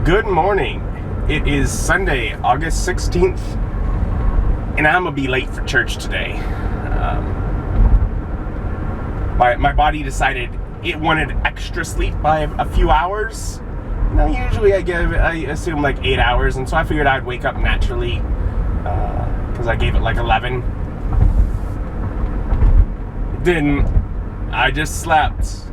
Good morning. It is Sunday, August 16th, and I'm gonna be late for church today. My body decided it wanted extra sleep by a few hours. Now, usually I assume like 8 hours, and so I figured I'd wake up naturally because I gave it like 11. It didn't. I just slept.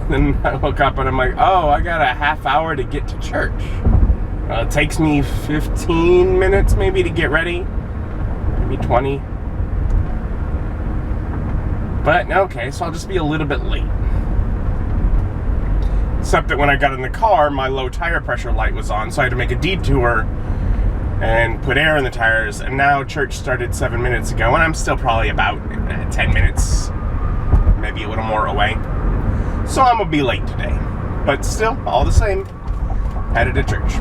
Then I woke up and I'm like, oh, I got a half hour to get to church. It takes me 15 minutes maybe to get ready, maybe 20. But okay, so I'll just be a little bit late. Except that when I got in the car, my low tire pressure light was on, so I had to make a detour and put air in the tires. And now church started 7 minutes ago, and I'm still probably about 10 minutes, maybe a little more away. So I'm gonna be late today, but still, all the same, headed to church.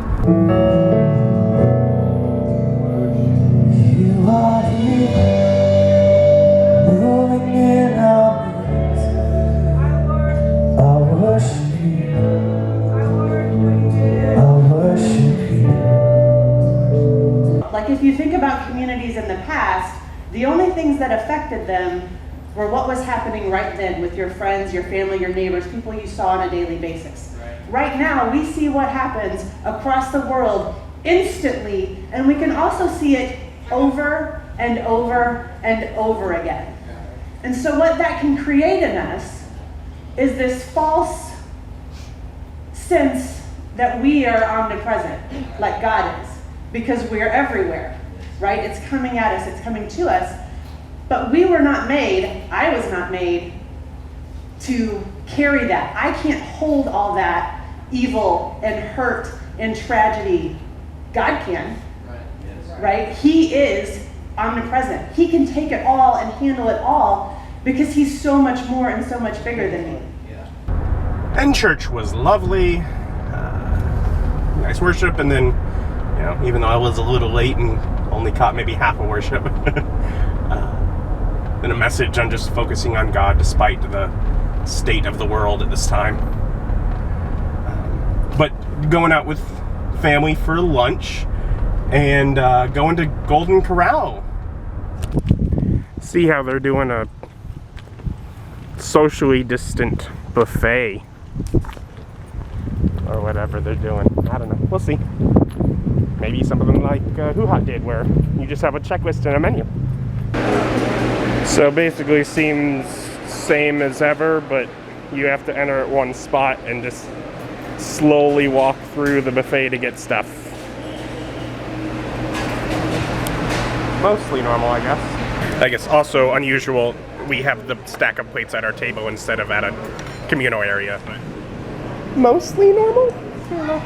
You are here, moving in our midst. I worship you. I worship you. Like if you think about communities in the past, the only things that affected them were what was happening right then with your friends, your family, your neighbors, people you saw on a daily basis. Right now, we see what happens across the world instantly, and we can also see it over and over and over again. And so what that can create in us is this false sense that we are omnipresent, like God is, because we're everywhere, right? It's coming at us, it's coming to us. But we were not made, I was not made to carry that. I can't hold all that evil and hurt and tragedy. God can, right? He is omnipresent. He can take it all and handle it all because he's so much more and so much bigger than me. And church was lovely, nice worship, and then, even though I was a little late and only caught maybe half of worship, and a message on just focusing on God despite the state of the world at this time. But going out with family for lunch and going to Golden Corral. See how they're doing a socially distant buffet or whatever they're doing. I don't know. We'll see. Maybe something like Who Hot did, where you just have a checklist and a menu. So basically seems same as ever, but you have to enter at one spot and just slowly walk through the buffet to get stuff. Mostly normal, I guess. I guess also unusual, we have the stack of plates at our table instead of at a communal area. But mostly normal? I don't know.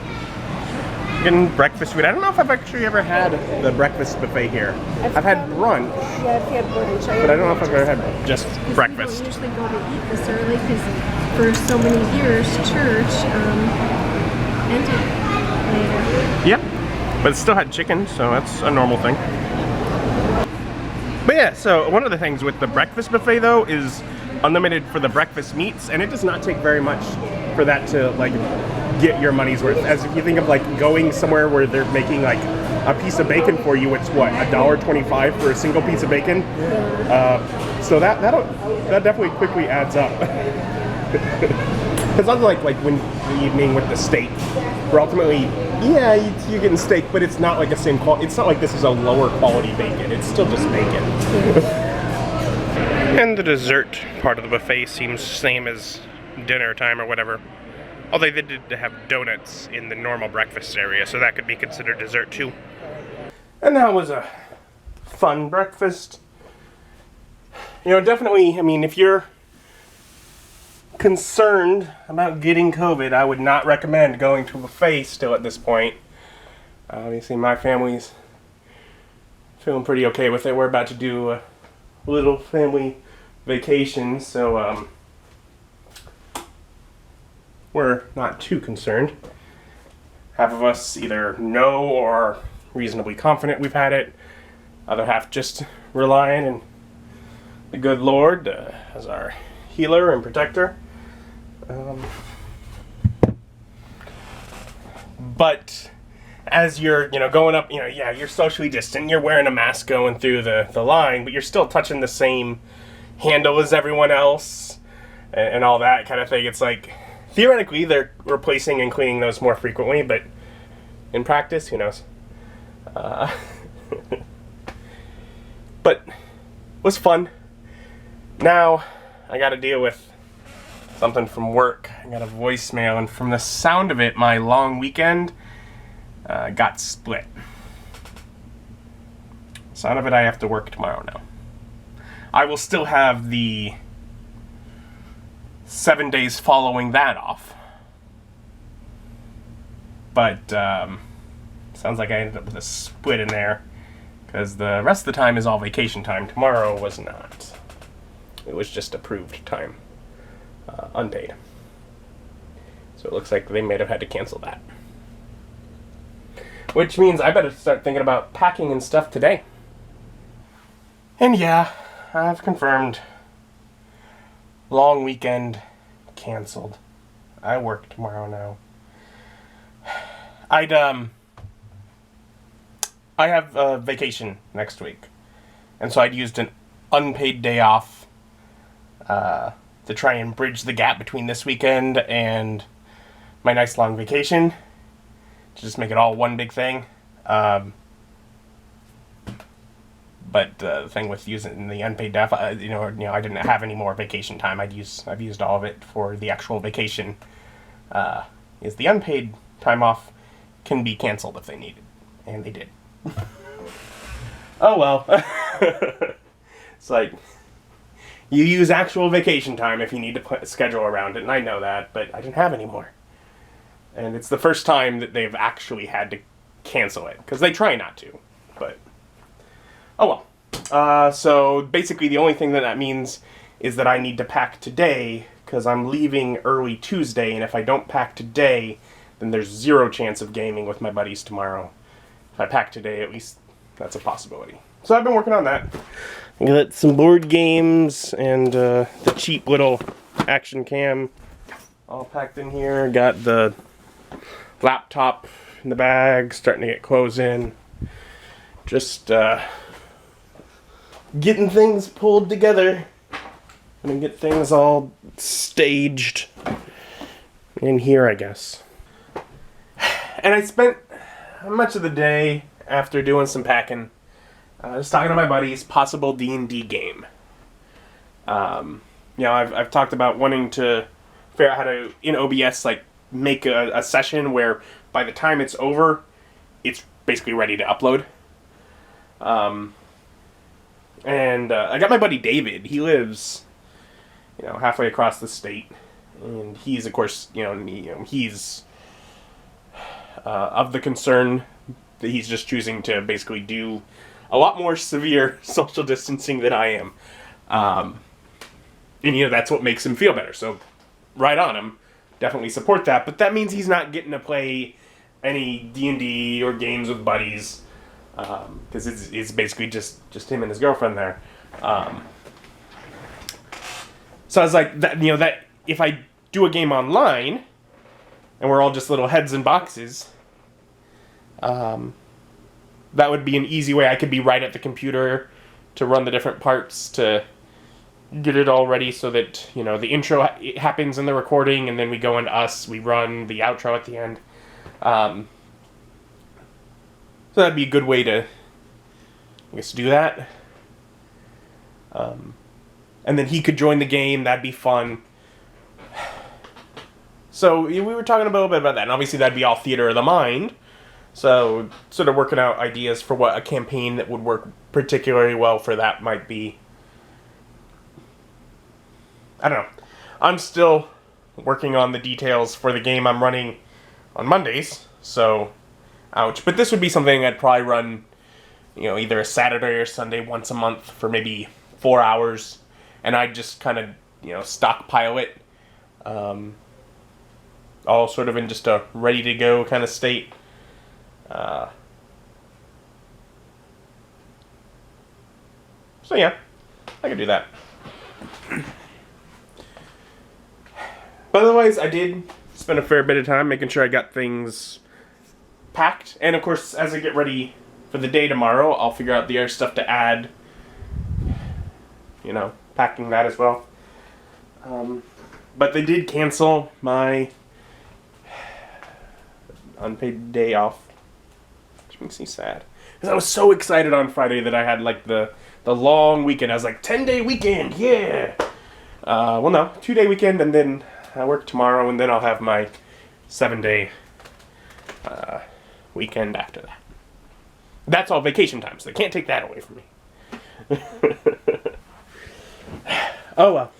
Getting breakfast food. I don't know if I've actually ever had the breakfast buffet here. I've had brunch. Yeah, I've had brunch. But I don't know if I've ever had just breakfast. People usually go to eat this early because for so many years, church ended later. Yep, but it still had chicken, so that's a normal thing. But yeah, so one of the things with the breakfast buffet though is unlimited for the breakfast meats, and it does not take very much for that to like get your money's worth. As if you think of like going somewhere where they're making like a piece of bacon for you, it's what, $1.25 for a single piece of bacon? So that definitely quickly adds up. Because unlike like when the evening with the steak, where ultimately, yeah, you're getting steak, but it's not like the same quality. It's not like this is a lower quality bacon. It's still just bacon. And the dessert part of the buffet seems same as dinner time or whatever. Although they did have donuts in the normal breakfast area, so that could be considered dessert too. And that was a fun breakfast. Definitely, I mean, if you're concerned about getting COVID, I would not recommend going to a buffet still at this point. Obviously, my family's feeling pretty okay with it. We're about to do a little family vacation, so we're not too concerned. Half of us either know or are reasonably confident we've had it. Other half just relying on the good Lord as our healer But as you're, going up, yeah, you're socially distant. You're wearing a mask going through the line, but you're still touching the same handle as everyone else and all that kind of thing. It's like, theoretically, they're replacing and cleaning those more frequently, but in practice, who knows? But it was fun. Now I got to deal with something from work. I got a voicemail, and from the sound of it, my long weekend got split. Sound of it, I have to work tomorrow now. I will still have the 7 days following that off. But sounds like I ended up with a split in there, because the rest of the time is all vacation time. Tomorrow was not. It was just approved time, unpaid. So it looks like they may have had to cancel that. Which means I better start thinking about packing and stuff today. And yeah, I've confirmed. Long weekend canceled. I work tomorrow now. I have a vacation next week, and so I'd used an unpaid day off to try and bridge the gap between this weekend and my nice long vacation, to just make it all one big thing. But the thing with using the unpaid day off, I didn't have any more vacation time. I've used all of it for the actual vacation. Is the unpaid time off can be canceled if they need it, and they did. Oh well. It's like, you use actual vacation time if you need to schedule around it, and I know that, but I didn't have any more. And it's the first time that they've actually had to cancel it, because they try not to, but oh well. So basically the only thing that means is that I need to pack today, because I'm leaving early Tuesday, and if I don't pack today, then there's zero chance of gaming with my buddies tomorrow. If I pack today, at least that's a possibility. So I've been working on that. I got some board games and the cheap little action cam all packed in here. Got the laptop in the bag, starting to get clothes in. Just getting things pulled together. Gonna get things all staged in here, I guess. And I spent much of the day after doing some packing just talking to my buddies, possible D&D game. I've talked about wanting to figure out how to, in OBS, like, make a session where by the time it's over, it's basically ready to upload. And I got my buddy David. He lives, halfway across the state, and he's, of course, he's of the concern that he's just choosing to basically do a lot more severe social distancing than I am. And that's what makes him feel better. So, right on him. Definitely support that. But that means he's not getting to play any D&D or games with buddies. Because it's basically just him and his girlfriend there. So I was like, that if I do a game online, and we're all just little heads in boxes, that would be an easy way. I could be right at the computer to run the different parts, to get it all ready so that, the intro happens in the recording, and then we go into us, we run the outro at the end. So that'd be a good way to, do that. And then he could join the game, that'd be fun. So we were talking a little bit about that, and obviously that'd be all theater of the mind. So sort of working out ideas for what a campaign that would work particularly well for that might be. I don't know. I'm still working on the details for the game I'm running on Mondays, so ouch. But this would be something I'd probably run, either a Saturday or Sunday once a month for maybe 4 hours, and I'd just kind of, stockpile it, all sort of in just a ready-to-go kind of state. So yeah, I could do that. But otherwise, I did spend a fair bit of time making sure I got things packed. And of course, as I get ready for the day tomorrow, I'll figure out the other stuff to add. You know, packing that as well. But they did cancel my unpaid day off, which makes me sad. Because I was so excited on Friday that I had like the long weekend. I was like, 10-day weekend, yeah! Well, no, 2-day weekend, and then I work tomorrow, and then I'll have my 7-day weekend after that. That's all vacation time, so they can't take that away from me. Oh well.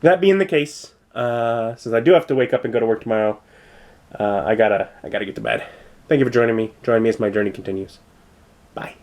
That being the case, since I do have to wake up and go to work tomorrow, I gotta get to bed. Thank you for joining me. Join me as my journey continues. Bye.